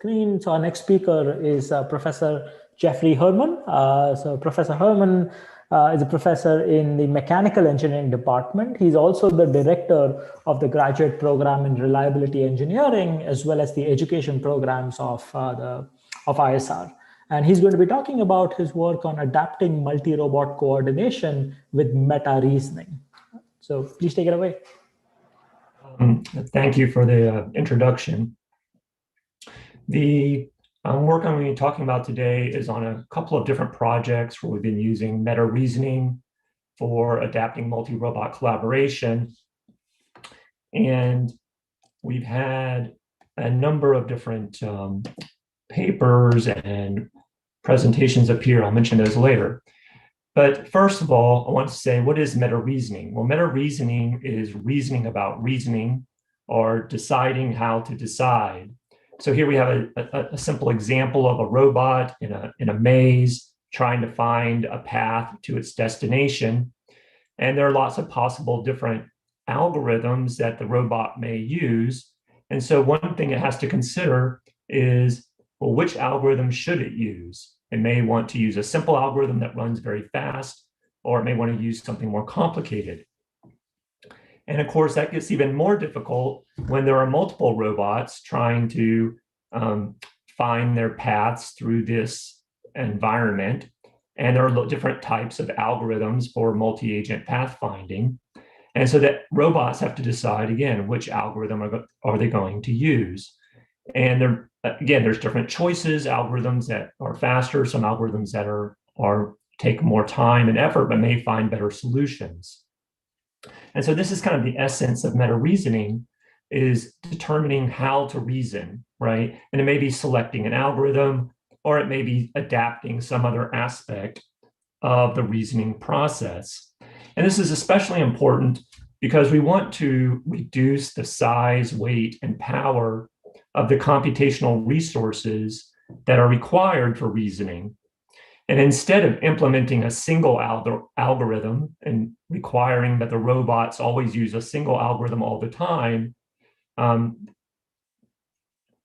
screen. So our next speaker is Professor Jeffrey Herrmann. So Professor Herrmann is a professor in the Mechanical Engineering Department. He's also the director of the graduate program in Reliability Engineering, as well as the education programs of ISR. And he's going to be talking about his work on adapting multi-robot coordination with meta-reasoning. So please take it away. Thank you for the introduction. The work I'm going to be talking about today is on a couple of different projects where we've been using meta-reasoning for adapting multi-robot collaboration. And we've had a number of different papers and presentations appear. I'll mention those later. But first of all, I want to say, what is meta-reasoning? Well, meta-reasoning is reasoning about reasoning or deciding how to decide. So here we have a simple example of a robot in a maze trying to find a path to its destination. And there are lots of possible different algorithms that the robot may use. And so one thing it has to consider is, well, which algorithm should it use? It may want to use a simple algorithm that runs very fast, or it may want to use something more complicated. And of course, that gets even more difficult when there are multiple robots trying to find their paths through this environment. And there are different types of algorithms for multi-agent pathfinding. And so that robots have to decide, again, which algorithm are they going to use. And there's different choices, algorithms that are faster, some algorithms that take more time and effort, but may find better solutions. And so this is kind of the essence of meta-reasoning, is determining how to reason, right? And it may be selecting an algorithm, or it may be adapting some other aspect of the reasoning process. And this is especially important because we want to reduce the size, weight, and power of the computational resources that are required for reasoning. And instead of implementing a single algorithm and requiring that the robots always use a single algorithm all the time,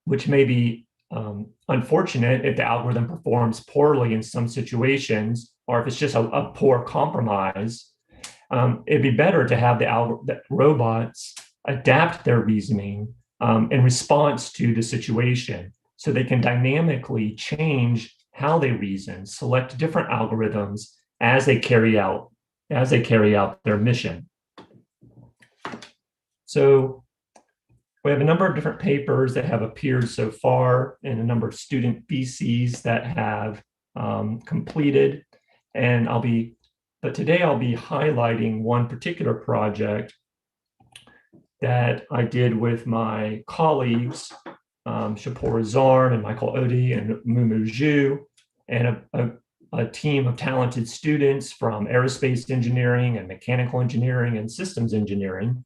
which may be unfortunate if the algorithm performs poorly in some situations, or if it's just a poor compromise, it'd be better to have the robots adapt their reasoning in response to the situation, so they can dynamically change how they reason, select different algorithms as they carry out their mission. So we have a number of different papers that have appeared so far, and a number of student theses that have completed. But today I'll be highlighting one particular project that I did with my colleagues, Shapur Zarn and Michael Odi and Mumu Zhu, and a team of talented students from aerospace engineering and mechanical engineering and systems engineering.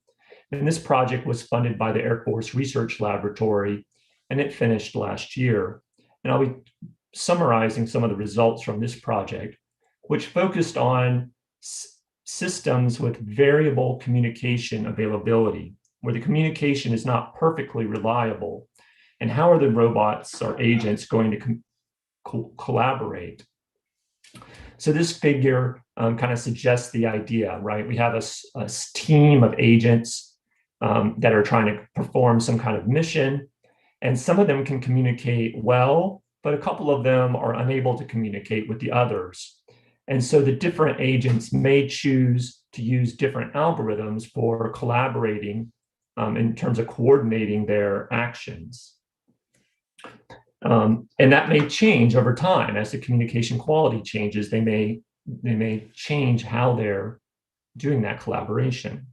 And this project was funded by the Air Force Research Laboratory, and it finished last year. And I'll be summarizing some of the results from this project, which focused on systems with variable communication availability, where the communication is not perfectly reliable. And how are the robots or agents going to collaborate? So this figure kind of suggests the idea, right? We have a team of agents that are trying to perform some kind of mission, and some of them can communicate well, but a couple of them are unable to communicate with the others. And so the different agents may choose to use different algorithms for collaborating in terms of coordinating their actions. And that may change over time as the communication quality changes. They may change how they're doing that collaboration.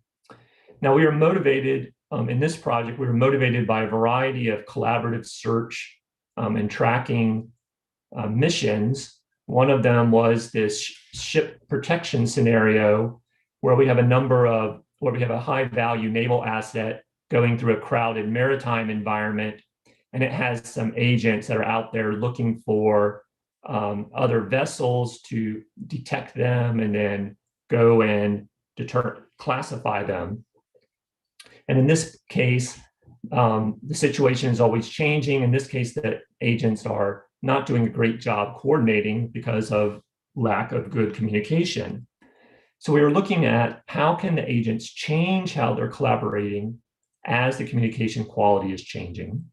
Now, we are motivated in this project. We were motivated by a variety of collaborative search and tracking missions. One of them was this ship protection scenario, where we have a high-value naval asset going through a crowded maritime environment, and it has some agents that are out there looking for other vessels to detect them and then go and classify them. And in this case, the situation is always changing. In this case, that agents are not doing a great job coordinating because of lack of good communication. So we were looking at how can the agents change how they're collaborating as the communication quality is changing.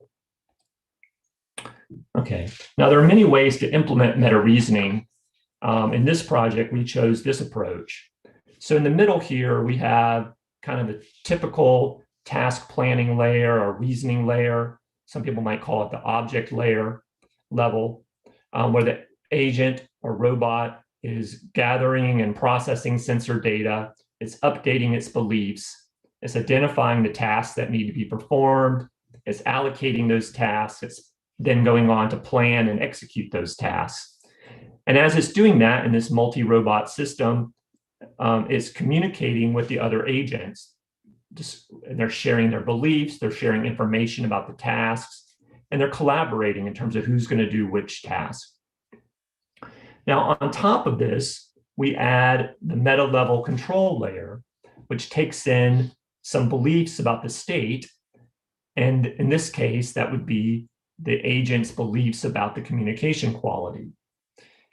Okay, now there are many ways to implement meta reasoning. In this project, we chose this approach. So in the middle here, we have kind of the typical task planning layer or reasoning layer. Some people might call it the object layer level, where the agent or robot is gathering and processing sensor data. It's updating its beliefs. It's identifying the tasks that need to be performed. It's allocating those tasks. It's then going on to plan and execute those tasks. And as it's doing that in this multi-robot system, it's communicating with the other agents. And they're sharing their beliefs, they're sharing information about the tasks, and they're collaborating in terms of who's going to do which task. Now, on top of this, we add the meta-level control layer, which takes in some beliefs about the state. And in this case, that would be the agent's beliefs about the communication quality.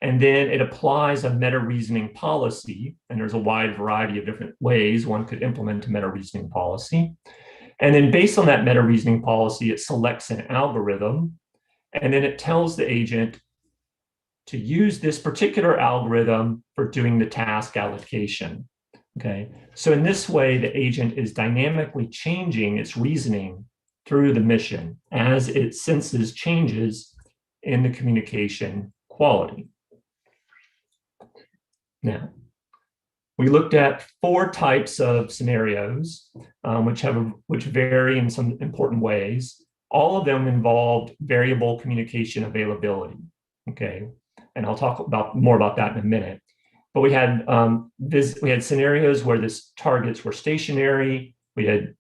And then it applies a meta-reasoning policy, and there's a wide variety of different ways one could implement a meta-reasoning policy. And then based on that meta-reasoning policy, it selects an algorithm, and then it tells the agent to use this particular algorithm for doing the task allocation. Okay, so in this way, the agent is dynamically changing its reasoning through the mission as it senses changes in the communication quality. Now, we looked at 4 types of scenarios, which vary in some important ways. All of them involved variable communication availability. Okay, and I'll talk more about that in a minute. But we had scenarios where the targets were stationary. We had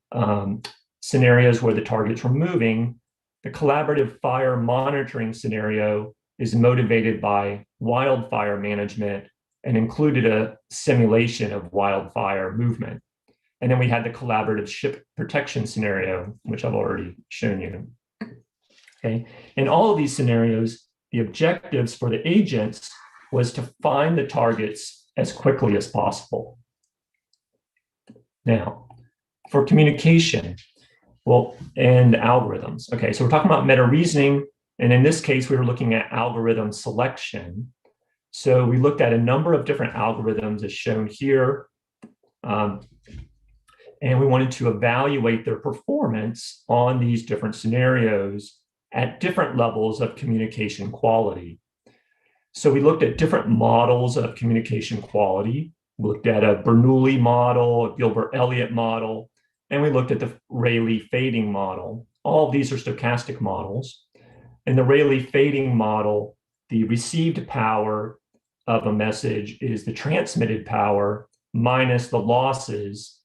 scenarios where the targets were moving. The collaborative fire monitoring scenario is motivated by wildfire management and included a simulation of wildfire movement. And then we had the collaborative ship protection scenario, which I've already shown you. Okay. In all of these scenarios, the objectives for the agents was to find the targets as quickly as possible. Now, for communication, and algorithms. Okay, so we're talking about meta reasoning, and in this case, we were looking at algorithm selection. So we looked at a number of different algorithms as shown here, and we wanted to evaluate their performance on these different scenarios at different levels of communication quality. So we looked at different models of communication quality. We looked at a Bernoulli model, a Gilbert-Elliott model, and we looked at the Rayleigh-Fading model. All of these are stochastic models. In the Rayleigh-Fading model, the received power of a message is the transmitted power minus the losses,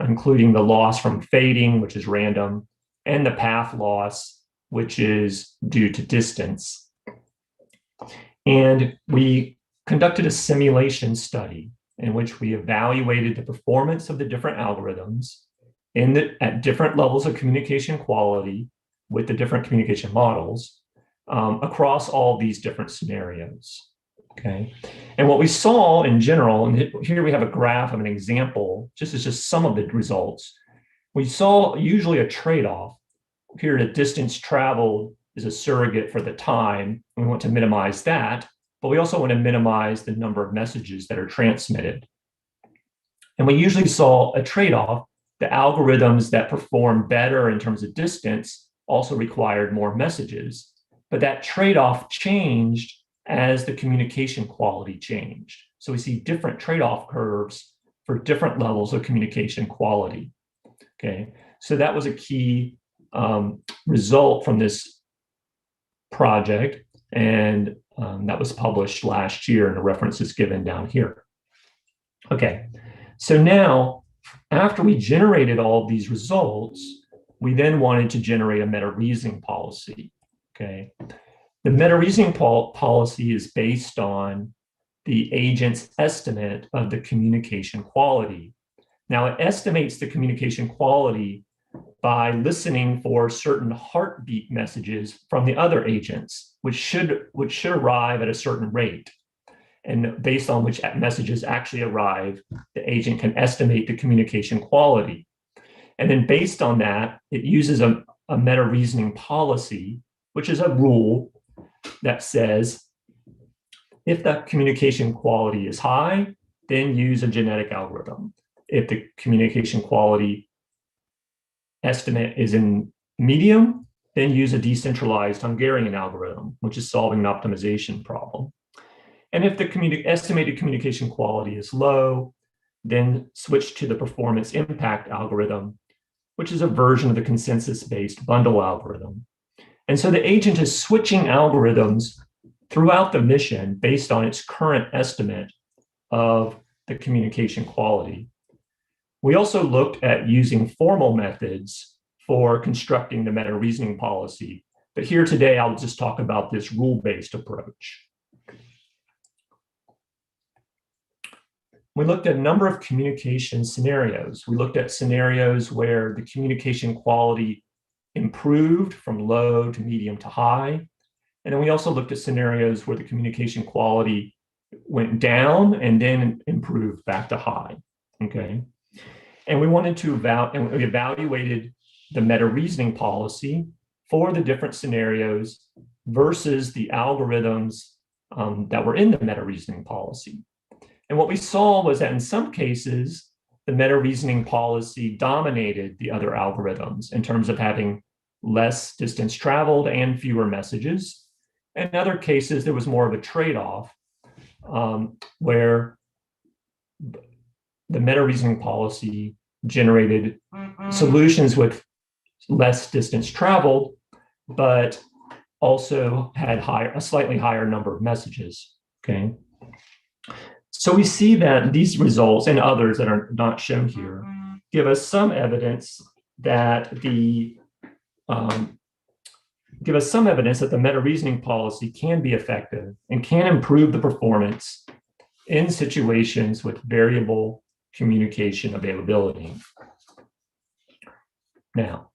including the loss from fading, which is random, and the path loss, which is due to distance. And we conducted a simulation study in which we evaluated the performance of the different algorithms at different levels of communication quality with the different communication models across all these different scenarios. Okay, and what we saw in general, and here we have a graph of an example, just some of the results. We saw usually a trade-off. Here, the distance traveled is a surrogate for the time. We want to minimize that, but we also want to minimize the number of messages that are transmitted. And we usually saw a trade-off. The algorithms that perform better in terms of distance also required more messages, but that trade-off changed as the communication quality changed. So we see different trade-off curves for different levels of communication quality. Okay, so that was a key result from this project, and that was published last year, and the reference is given down here. Okay, so now, after we generated all of these results, we then wanted to generate a meta-reasoning policy. Okay, the meta-reasoning policy is based on the agent's estimate of the communication quality. Now, it estimates the communication quality by listening for certain heartbeat messages from the other agents, which should arrive at a certain rate. And based on which messages actually arrive, the agent can estimate the communication quality. And then based on that, it uses a meta-reasoning policy, which is a rule that says, if the communication quality is high, then use a genetic algorithm. If the communication quality estimate is in medium, then use a decentralized Hungarian algorithm, which is solving an optimization problem. And if the estimated communication quality is low, then switch to the performance impact algorithm, which is a version of the consensus-based bundle algorithm. And so the agent is switching algorithms throughout the mission based on its current estimate of the communication quality. We also looked at using formal methods for constructing the meta-reasoning policy, but here today I'll just talk about this rule-based approach. We looked at a number of communication scenarios. We looked at scenarios where the communication quality improved from low to medium to high. And then we also looked at scenarios where the communication quality went down and then improved back to high, okay? And we wanted to we evaluated the meta-reasoning policy for the different scenarios versus the algorithms that were in the meta-reasoning policy. And what we saw was that in some cases, the meta-reasoning policy dominated the other algorithms in terms of having less distance traveled and fewer messages. In other cases, there was more of a trade-off where the meta-reasoning policy generated solutions with less distance traveled, but also had a slightly higher number of messages, okay? So we see that these results and others that are not shown here give us some evidence that the meta-reasoning policy can be effective and can improve the performance in situations with variable communication availability. Now,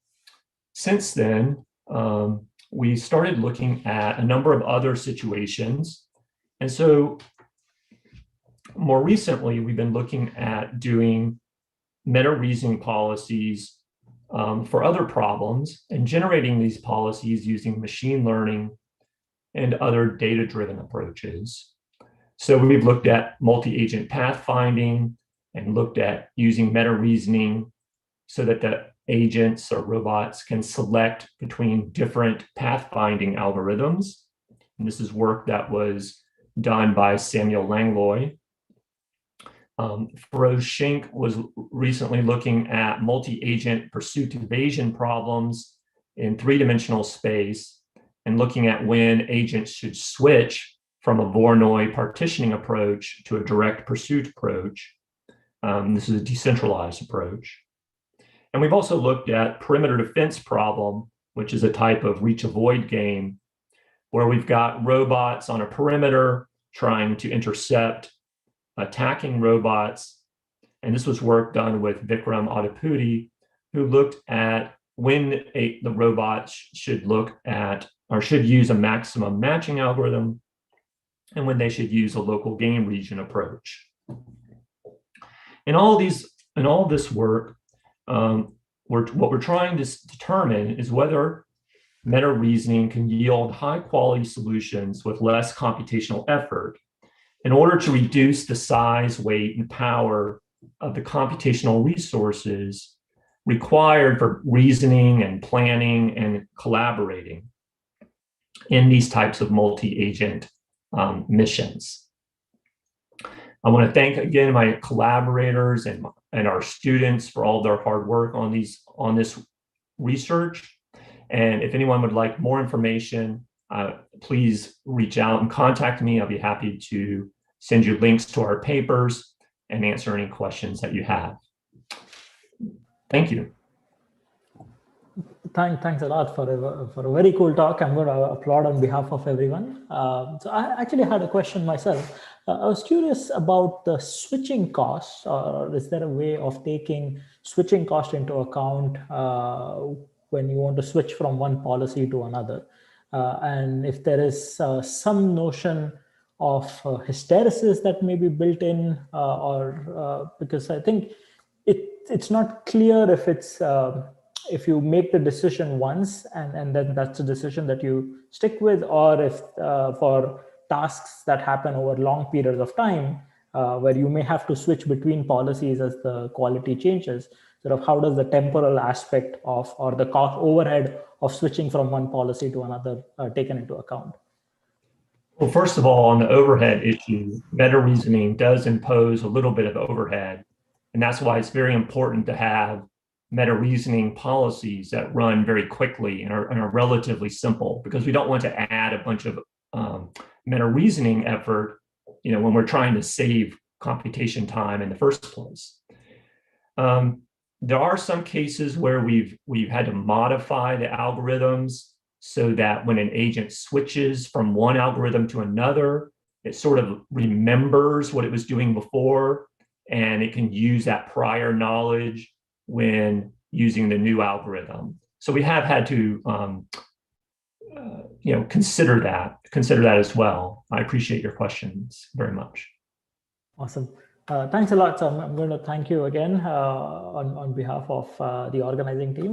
since then, we started looking at a number of other situations. And so more recently, we've been looking at doing meta-reasoning policies for other problems and generating these policies using machine learning and other data-driven approaches. So we've looked at multi-agent pathfinding and looked at using meta-reasoning so that the agents or robots can select between different pathfinding algorithms. And this is work that was done by Samuel Langlois. Feroz Shink was recently looking at multi-agent pursuit evasion problems in three-dimensional space and looking at when agents should switch from a Voronoi partitioning approach to a direct pursuit approach. This is a decentralized approach. And we've also looked at perimeter defense problem, which is a type of reach avoid game, where we've got robots on a perimeter trying to intercept attacking robots. And this was work done with Vikram Adipudi, who looked at when the robot should look at or should use a maximum matching algorithm and when they should use a local game region approach. In all this work, what we're trying to determine is whether meta-reasoning can yield high-quality solutions with less computational effort in order to reduce the size, weight, and power of the computational resources required for reasoning and planning and collaborating in these types of multi-agent missions. I want to thank again my collaborators and our students for all their hard work on this research. And if anyone would like more information, please reach out and contact me. I'll be happy to send you links to our papers and answer any questions that you have. Thank you. Thanks a lot for a very cool talk. I'm going to applaud on behalf of everyone. So I actually had a question myself. I was curious about the switching costs, or is there a way of taking switching cost into account when you want to switch from one policy to another? And if there is some notion of hysteresis that may be built in, because I think it's not clear if you make the decision once and then that's a decision that you stick with, or if for tasks that happen over long periods of time, where you may have to switch between policies as the quality changes, sort of how does the temporal aspect of, or the cost overhead of switching from one policy to another taken into account? Well, first of all, on the overhead issue, meta reasoning does impose a little bit of overhead. And that's why it's very important to have meta reasoning policies that run very quickly and are relatively simple, because we don't want to add a bunch of meta reasoning effort, when we're trying to save computation time in the first place. There are some cases where we've had to modify the algorithms so that when an agent switches from one algorithm to another, it sort of remembers what it was doing before, and it can use that prior knowledge when using the new algorithm. So we have had to consider that as well. I appreciate your questions very much. Awesome. Thanks a lot. So I'm going to thank you again on behalf of the organizing team.